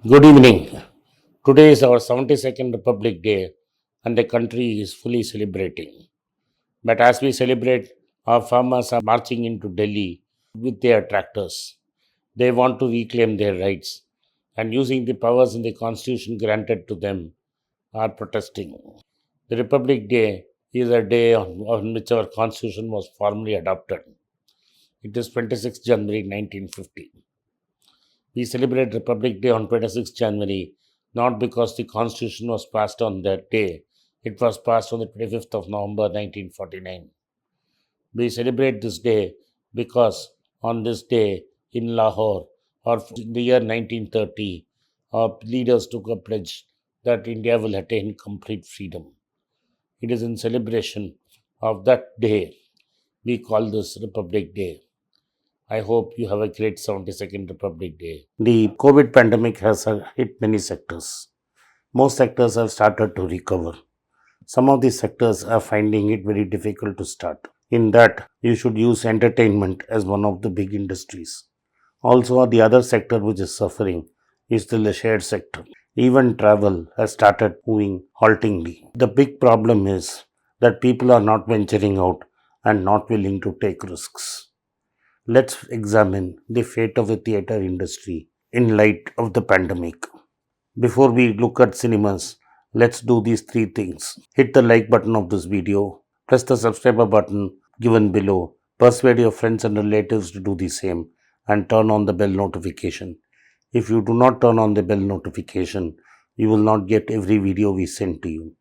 Good evening. Today is our 72nd Republic Day and the country is fully celebrating. But as we celebrate, our farmers are marching into Delhi with their tractors. They want to reclaim their rights and using the powers in the constitution granted to them are protesting. The Republic Day is a day on which our constitution was formally adopted. It is 26th January 1950. We celebrate Republic Day on 26th January not because the Constitution was passed on that day, it was passed on the 25th of November 1949. We celebrate this day because on this day in Lahore, or in the year 1930, our leaders took a pledge that India will attain complete freedom. It is in celebration of that day we call this Republic Day. I hope you have a great 72nd Republic Day. The COVID pandemic has hit many sectors. Most sectors have started to recover. Some of these sectors are finding it very difficult to start. In that, you should use entertainment as one of the big industries. Also, the other sector which is suffering is the leisure sector. Even travel has started moving haltingly. The big problem is that people are not venturing out and not willing to take risks. Let's examine the fate of the theatre industry in light of the pandemic. Before we look at cinemas, let's do these three things. Hit the like button of this video, press the subscriber button given below, persuade your friends and relatives to do the same, and turn on the bell notification. If you do not turn on the bell notification, you will not get every video we send to you.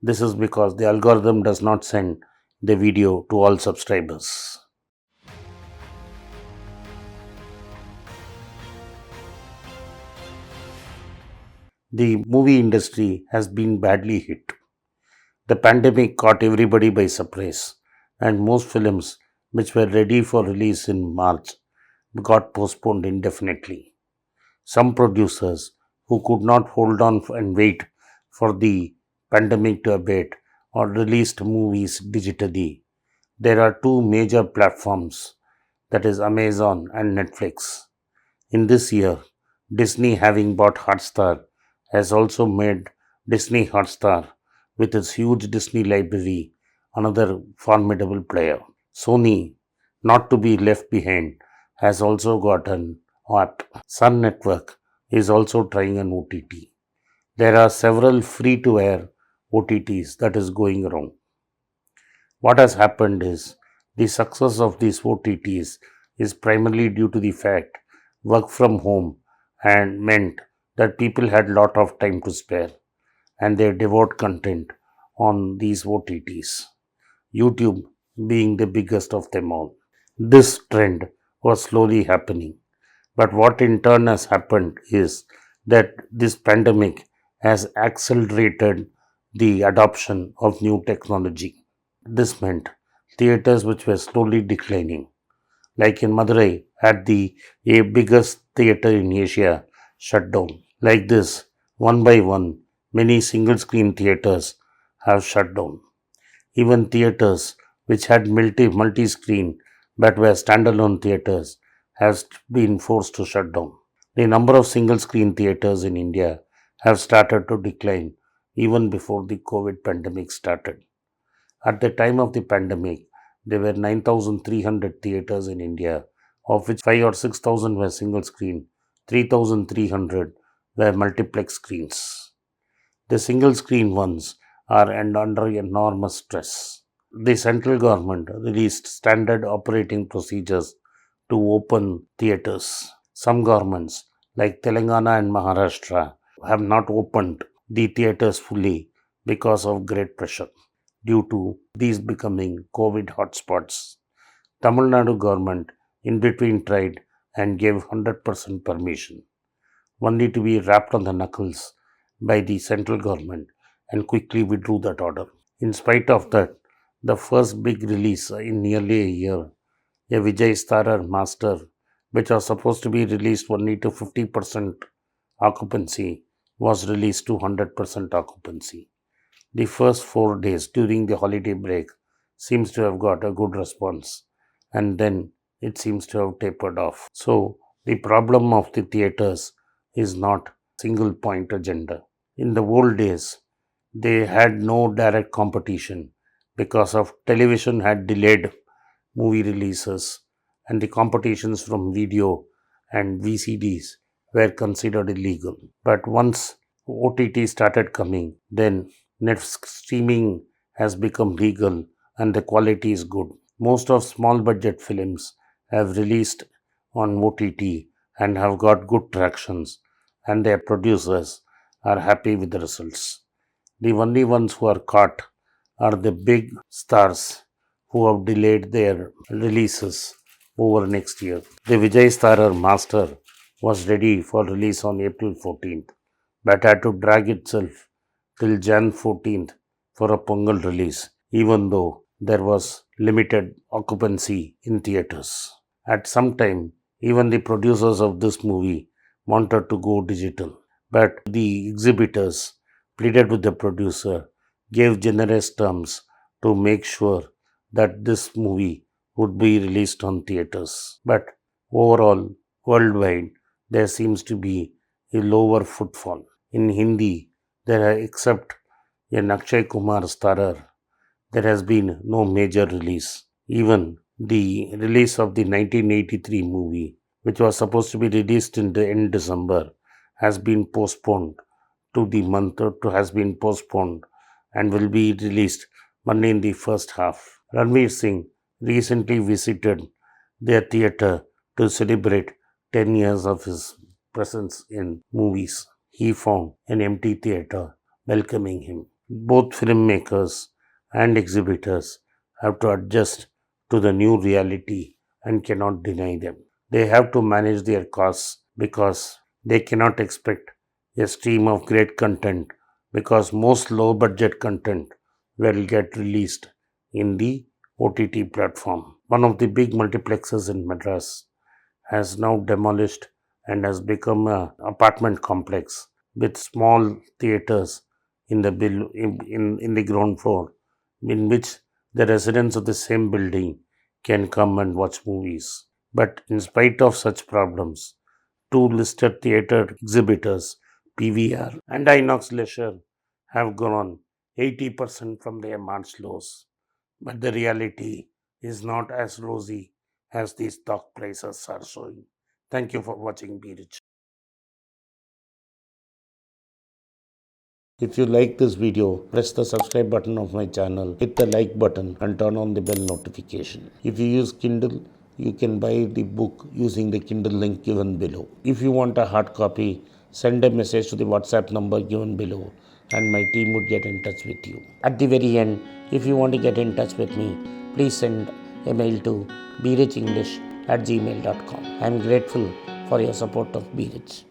This is because the algorithm does not send the video to all subscribers. The movie industry has been badly hit. The pandemic caught everybody by surprise, and most films which were ready for release in March got postponed indefinitely. Some producers who could not hold on and wait for the pandemic to abate or released movies digitally. There are two major platforms, that is Amazon and Netflix. In this year, Disney, having bought Hotstar, has also made Disney Hotstar with its huge Disney library another formidable player. Sony, not to be left behind, has also got an app. Sun Network is also trying an OTT. There are several free to air OTTs that is going around. What has happened is the success of these OTTs is primarily due to the fact work from home and meant that people had lot of time to spare and they devote content on these OTTs. YouTube being the biggest of them all. This trend was slowly happening. But what in turn has happened is that this pandemic has accelerated the adoption of new technology. This meant theatres which were slowly declining, like in Madurai, had the biggest theatre in Asia shut down. Like this, one by one, many single screen theatres have shut down. Even theatres which had multi screen but were standalone theatres have been forced to shut down. The number of single screen theatres in India have started to decline even before the COVID pandemic started. At the time of the pandemic, there were 9,300 theatres in India, of which 5 or 6,000 were single screen, 3,300 were multiplex screens. The single screen ones are under enormous stress. The central government released standard operating procedures to open theatres. Some governments, like Telangana and Maharashtra, have not opened the theatres fully because of great pressure due to these becoming COVID hotspots. Tamil Nadu government in between tried and gave 100% permission, only to be rapped on the knuckles by the central government and quickly withdrew that order. In spite of that, the first big release in nearly a year, a Vijay Starar Master, which was supposed to be released only to 50% occupancy, was released to 100% occupancy. The first 4 days during the holiday break seems to have got a good response, and then it seems to have tapered off. So, the problem of the theatres is not single point agenda. In the old days, they had no direct competition because of television had delayed movie releases, and the competitions from video and VCDs were considered illegal. But once OTT started coming, then Netflix streaming has become legal and the quality is good. Most of small budget films have released on OTT and have got good tractions, and their producers are happy with the results. The only ones who are caught are the big stars who have delayed their releases over next year. The Vijay Starar Master was ready for release on April 14th, but had to drag itself till Jan 14th for a Pongal release, even though there was limited occupancy in theaters. At some time, even the producers of this movie wanted to go digital, but the exhibitors pleaded with the producer, gave generous terms to make sure that this movie would be released on theaters. But overall, worldwide, there seems to be a lower footfall. In Hindi, there are, except a Akshay Kumar starer, there has been no major release. Even the release of the 1983 movie, which was supposed to be released in the end December, has been postponed to the month to has been postponed and will be released only in the first half. Ranveer Singh recently visited their theatre to celebrate 10 years of his presence in movies. He found an empty theatre welcoming him. Both filmmakers and exhibitors have to adjust to the new reality and cannot deny them. They have to manage their costs because they cannot expect a stream of great content because most low budget content will get released in the OTT platform. One of the big multiplexes in Madras has now demolished and has become an apartment complex with small theaters in the in the ground floor, in which the residents of the same building can come and watch movies. But in spite of such problems, two listed theater exhibitors, PVR and Inox Leisure, have grown 80% from their March lows. But the reality is not as rosy as these stock prices are showing. Thank you for watching Be Rich. If you like this video, press the subscribe button of my channel, hit the like button and turn on the bell notification. If you use Kindle, you can buy the book using the Kindle link given below. If you want a hard copy, send a message to the WhatsApp number given below and my team would get in touch with you. At the very end, if you want to get in touch with me, please send a mail to berichenglish@gmail.com. I am grateful for your support of Be Rich.